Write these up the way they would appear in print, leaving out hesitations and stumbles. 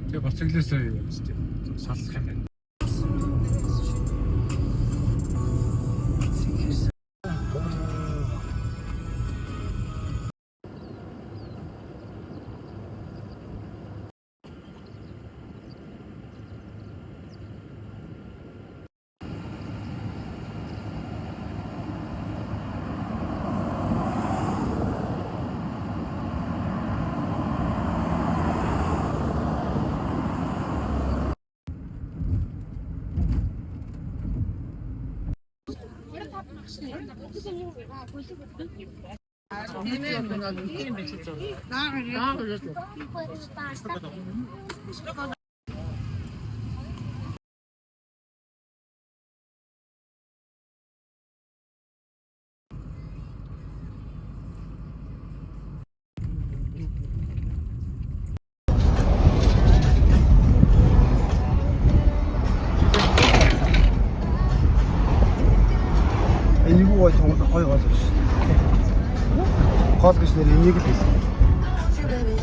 Тэгээ боцоглосоо юм тест. Салах юм байна. Энийг гой гол биш. Гол гэж нэр энийг л хэлсэн.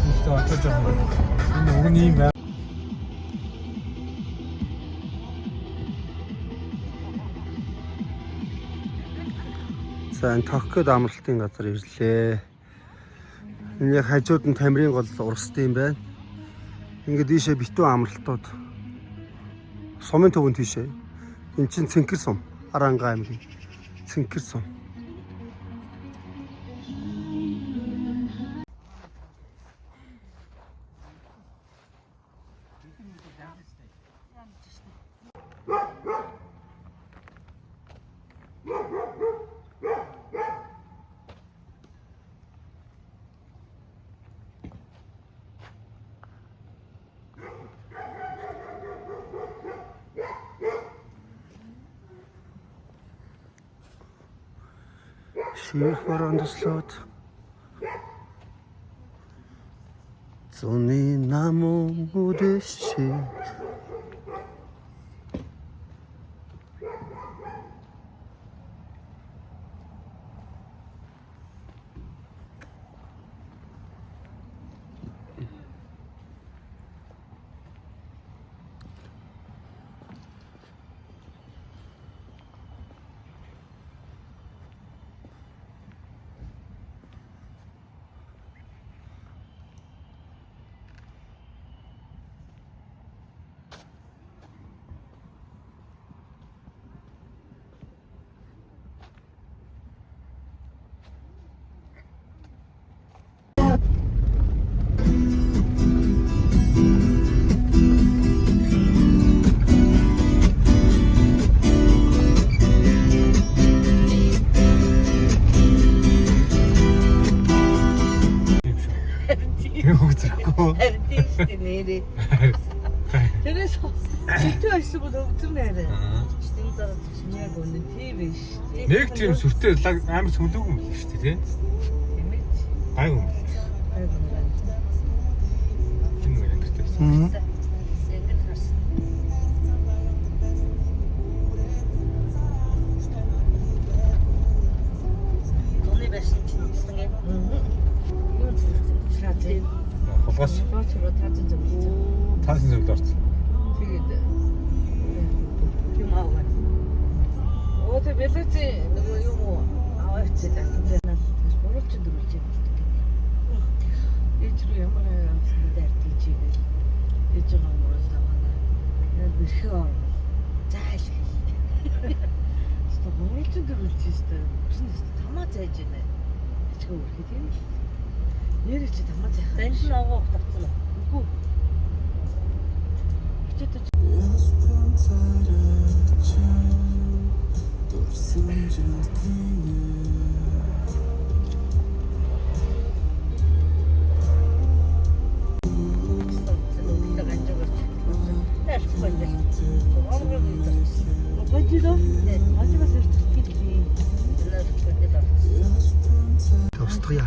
Өөртөө очиж байгаа. Энэ өгний юм байна. За энэ Токиод амралтын газар ирлээ. Энэ яг хажууд нь Тамирын гол урстай юм байна. Ингээд ийшээ битүү амралтууд. Сумын төвөнд тийшээ. Энд чинь Цэнхэр сум, Аранга аймгийн Цэнхэр сум. Ширх барандаслаад зуны намун үдэшээ 그래서 질투할 수보다 없잖아요. 진짜 중요한 거는 TV. Нэг тийм сүртэй амар сүлэг юм шүү дээ, тий? Гай юм. Тийм нэг ангитай байсан. 돈이 байсан ч гэсэн юм. Юу ч Холгоос Бочроо таажин зөвлөж. таасан зүйл орсон. Тэгээд юм ааваа. Өөдөө бэлэц нөгөө юм аваач гэдэг нь боловч дөрвч юм. Ээж рүү ямар амсны дайрт хийж игээл. Ээж байгаа мөрөөс аваа. Яг бэрхээ. зааш. Что хуралчин дөрүүлж өстой. Чинь өстой тамаа зааж байна. Ачгаа үрхий тийм. Нэрээ чи тамаа заах. Энд нь авах тавцсан уу? Үгүй. Хичээдэж Устгая.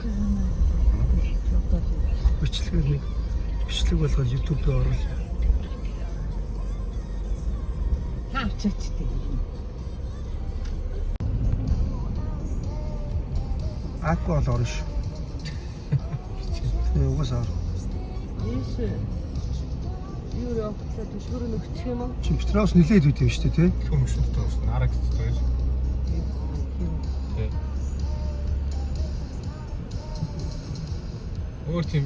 Бичлэг болгоод YouTube руу оруулъя. хаачихтэй. Аку бол орно шүү. Тэгээ угаасаа. Ийш. Юу явахлаа төшгөр нөгчих юм уу? Чи Петроос нилээд үйд юм шүү дээ, тий? Төмшөнд тоосон. Арагт тоосон. Өөр тийм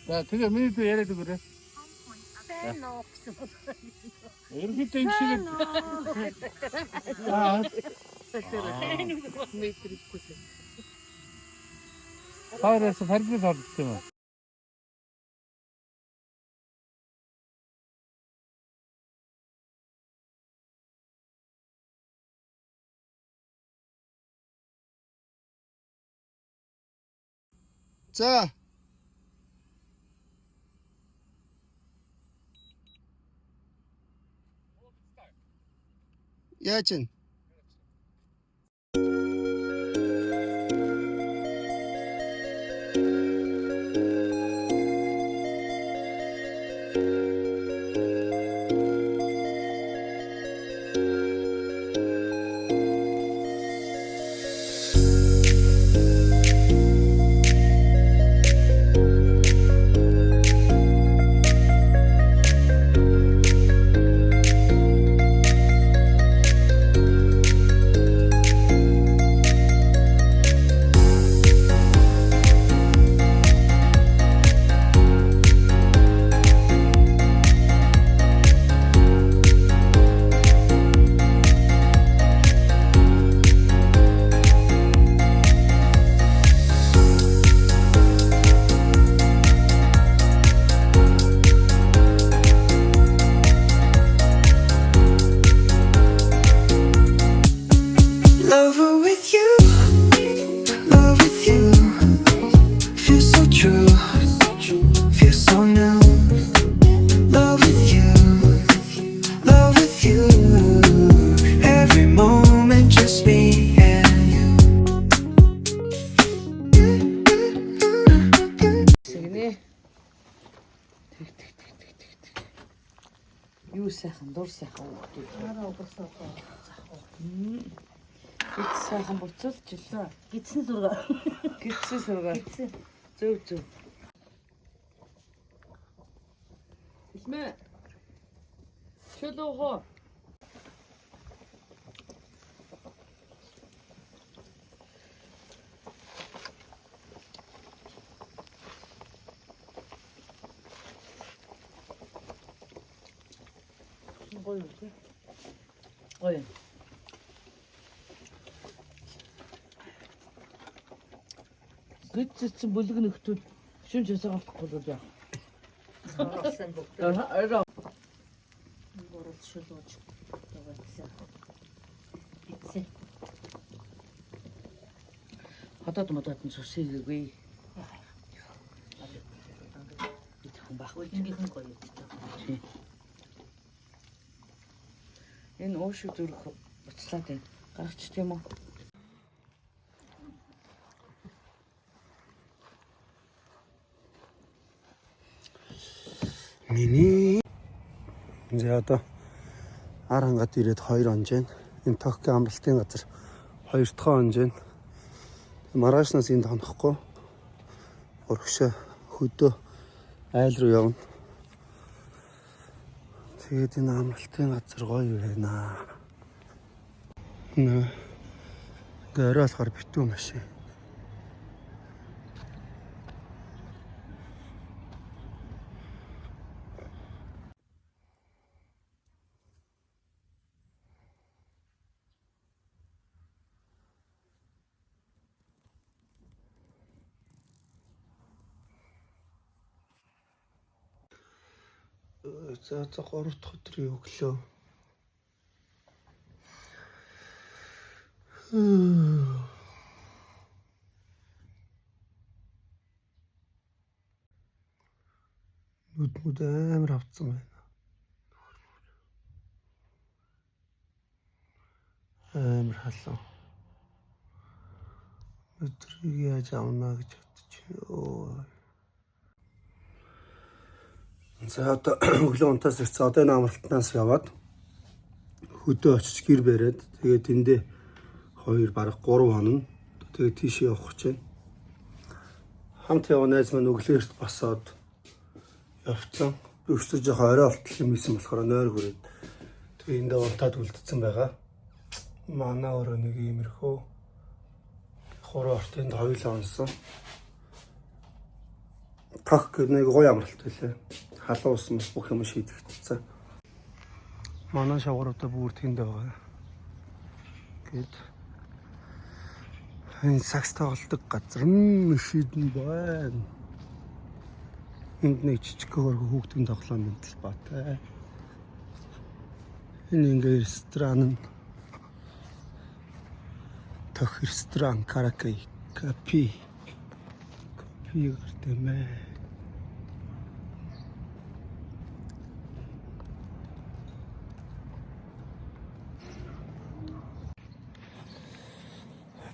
За тэгээ миний дүү яриад өгөөрэй. Сайн уу гэсэн бол. Ерөнхийдөө энэ шиг Сайн уу метр гэсэн. хаараас фарбил орсон юм. За. Яаж вэ? Lover with you, love with you. Feel so true, feel so new. Love with you, love with you. Every moment just me and you. Сэгнэ. Юу сайхан, дур сайхан хүүхдүүд. Араа угсаа. Гиц сайхан буцуулж илээ. Гидсэн зураг. Гидсэн зураг. Гидсэн. Зөв зөв. Исмэ. Чөлөө хоо. Гоё үү? Гоё. Гидсэн бүлэг нөхдүүд шүн часаа авахгүй бол яах. Сайн бүгд. Араа. Борол шулууж яваадсан. Битсэн. Хатад модод нь сүсээгүй. Бид хүн байхгүй. Ингээд гоё юм. тий. Энэ уушиг зүрх буцлаад байна. Гаргач тийм үү? Миний за одоо ар хангад ирээд 2 онж байна. Энэ Токио амралтын газар 2 дахь онж байна. Маргаашнаас энд хонохгүй. Өргөшөө хөдөө айл руу явна. Тэгээд энэ амралтын газар гоё байна. Нэ орой болохоор битүү машин. За 3 дахь өдрийн өглөө. Нүд амар авцсан байна. Амар халуун. Өдрийг яаж авна гэж бодож байна. За одоо өглөө унтаас ирсэн. Одоо энэ амралтнаас яваад хөдөө очиж гэр бариад тэгээд эндээ 2 бараг 3 хоног. Тэгээд тийш явах гэж байна. Хамт яваа найз маань өглөөрт босоод явцсан. Би өчтөр жоох орой болтол юм исэн болохоор нойр хүрээд тэгээд эндээ унтаад үлдсэн байгаа. Манай өөрөө нэг иймэрхүү 3 ортынд хоёулаа унсан. Тах нэг гоё амралт байлаа. Халуун ус мус бүх юм шийдэгдсэн. Манай шавгаруудаа бүр тэнд байгаа. Гэт энэ сакс тоглодог газар шийдэн байна. Энд нэг жижиг хөргө хүүхдийн тоглоом мэтэл батай. Энэ ингээ ресторан. Тох ресторан каракай капи. Капи гэртэмэ.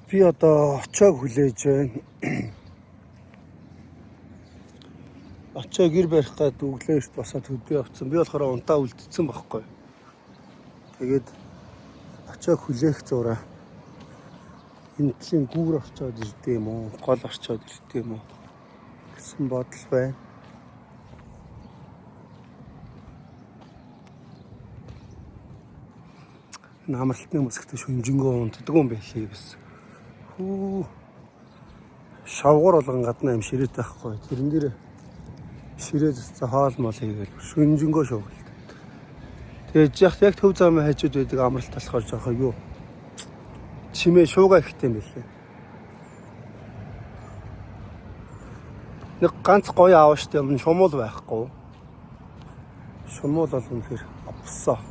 Би одоо очоог хүлээж байна. Очоо гэр барих гээд өглөөс босоод хөдөө явцсан. Би болохоор унтаа үлдсэн байхгүй. Тэгээд очоог хүлээх зураа энэ тийм гүүр орчоод ирдээ юм уу? Гол орчоод ирдээ юм уу? Гэсэн бодол байна. Энэ амралтны мөсгтө шүнжэнгөө унтдаг юм байлээ гэсэн. Шавгар болгон гадна юм ширээд байхгүй. Тэрэн дээр ширээд хоол мол хийгээл шүнжэнгөө шуугал. Тэгээд яг төв зам хайчуд байдаг амралт болохоор жоох юу. Чимээ шуугаа ихтэй юм байлээ. Нэг ганц гоё аав штэ юм шумуул байхгүй. Шумуул бол үнэхээр авсаа.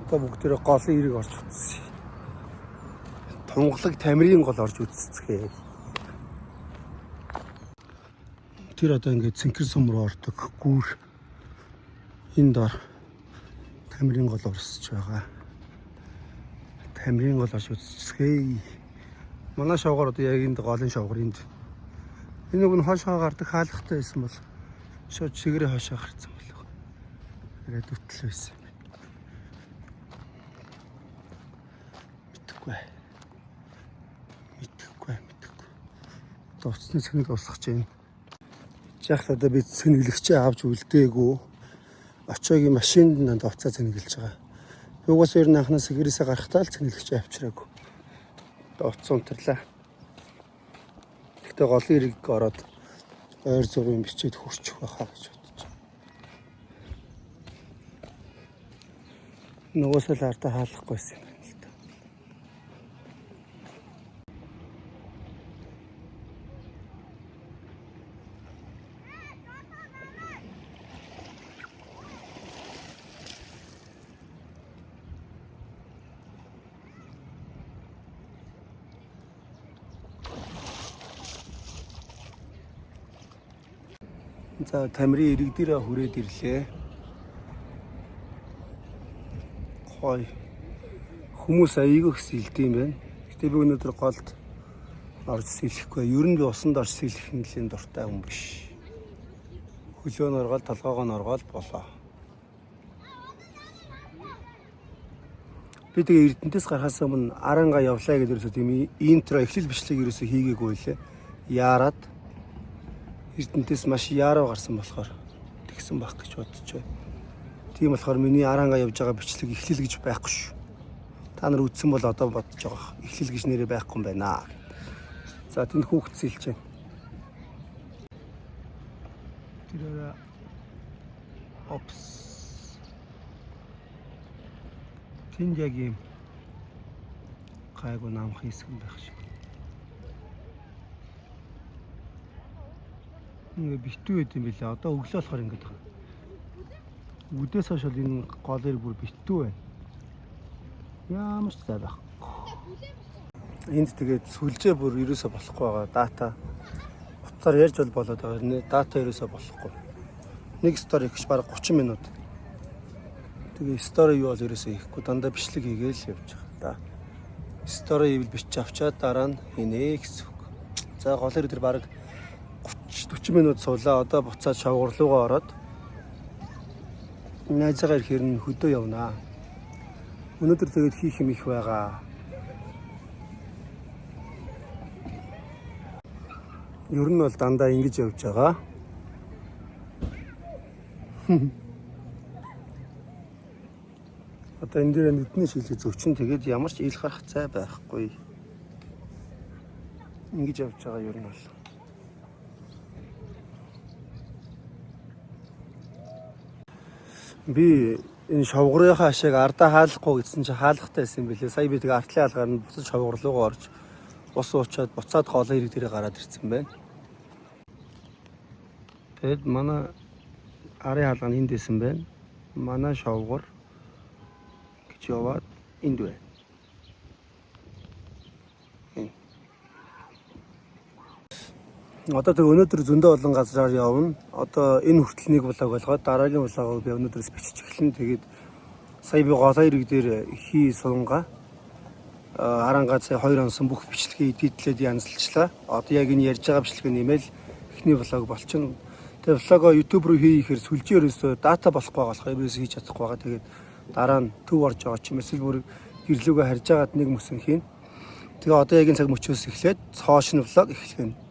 Одоо бүгдээрээ голын ирэг орж утсан. Тунгалаг тамирын гол орж үзцгээ. Тэр одоо ингээд цэнхэр сум руу ордог гүүр энэ дор тамирын гол орсож байгаа. Тамирын гол орж үзцгээ. Манай шавгаар одоо яг энд голын шавгаар энд. Энэ нэг нь хошоо гардаг хаалгатай байсан бол шууд чигээрээ хошоо гарцсан болов. Тэгээд үтэл байсан. Мэдхгүй. Уцсны цэнийг усгаж байна. Жахт одоо би цэнэглэгчээ авч үлдээгүй. Очоогийн машинд нанд уцаа цэнэглэж байгаа. Юугаас ер нь анхнаас гэрээсээ гарахтаа л цэнэглэгчээ авчираагүй. Уцсан унтрлаа. Гэхдээ голын ирэг ороод ойр зургийн бичээд хурчих байхаа гэж бодож байна. Нөгөөсөө л ардаа хаалгахгүйсэн юм байна л да. За тамирын ирэг дээрээ хүрээд ирлээ. гоё. Хүмүүс аяйг сэлдэг юм байна. Гэтэ би өнөөдөр голд орж сэлэхгүй. Ер нь би усанд орж сэлэх нэлийн дуртай хүн биш. Хөлөө нь оргоод толгоогоо нь оргоод болоо. Би тэгээ Эрдэнэтээс гарахаас өмнө Аранга явлаа гэдэг ерөөсөө тийм интро эхлэл бичлэг ерөөсөө хийгээгүй лээ. Яарад Эрдэнэтээс маш яруу гарсан болохоор тэгсэн байх гэж бодож байна. Тийм болохоор миний Аранга явж байгаа бичлэг эхлэл гэж байхгүй шүү. Та нар үзсэн бол одоо бодож байгаа. Эхлэл гэж нэрээ байхгүй юм байна. За тэнд хүүхэд сэлж байна. Тэр опс. Тэнд яг юм гайгүй намх хэсэг байх шиг. Ингээ битүү байд юм билээ. Одоо өглөө болохоор ингэж байна. Үдээс хойш бол энэ голэр бүр битүү байна. Ямар ч зай байхгүй. Энд тэгээд сүлжээ бүр ерөөсө болохгүй байгаа. Дата утсаар ярьж бол болоод байгаа нэ. Дата ерөөсө болохгүй. Нэг стори гэж бараг 30 минут. Тэгээ стори юу бол ерөөсө хийхгүй. Дандаа бичлэг хийгээл явж байгаа. Да. Стори ивэл бичиж авчаад дараа нь хийнэ гэсэн үг. За голэр дээр бараг 30-40 минут суулаа. Одоо буцаад шавгуур руугаа ороод найзаагаар хэрнэ хөдөө явнаа. Өнөөдөр тэгээд хийх юм их байгаа. Ер нь бол дандаа ингэж явж байгаа. Одоо энэ дээр нүдний шилжих зөвчин тэгээд ямар ч ил гарах цай байхгүй. Ингэж явж байгаа ер нь бол. Би энэ шавгуурынхаа ашиг ардаа хаалахгүй гэсэн чинь хаалгатай байсан юм билээ. Сая би тэгээ артлын хаалгаар нь буцаж шавгуур руугаа орж ус уучаад буцаад голын ирэг дээрээ гараад ирсэн байна. Тэгэд манай арын хаалга нь энд байсан байна. Манай шавгуур гэж яваад энд байна. Одоо тэр өнөөдөр зөндөө олон газраар явна. Одоо энэ хүртэл нэг влог болгоод дараагийн влогыг би өнөөдрөөс бичиж эхэлнэ. Тэгээд сая би голын ирэг дээр хий сунгаа. Арангаа сая 2 онсон бүх бичлэгийг эдитлээд янзлчлаа. Одоо яг энэ ярьж байгаа бичлэг нэмэл эхний влог болчихно. Тэгээд влогоо YouTube руу хийхээр сүлжээ ерөөсөө дата болохгүй болохоор ерөөсөө хийж чадахгүй байгаа. Тэгээд дараа нь төв орж байгаа ч юм эсвэл бүр гэрлүүгээ харж агаад нэг мөсөн хийн. Тэгээ одоо яг энэ цаг мөчөөс эхлээд цоошин влог эхлэх нь.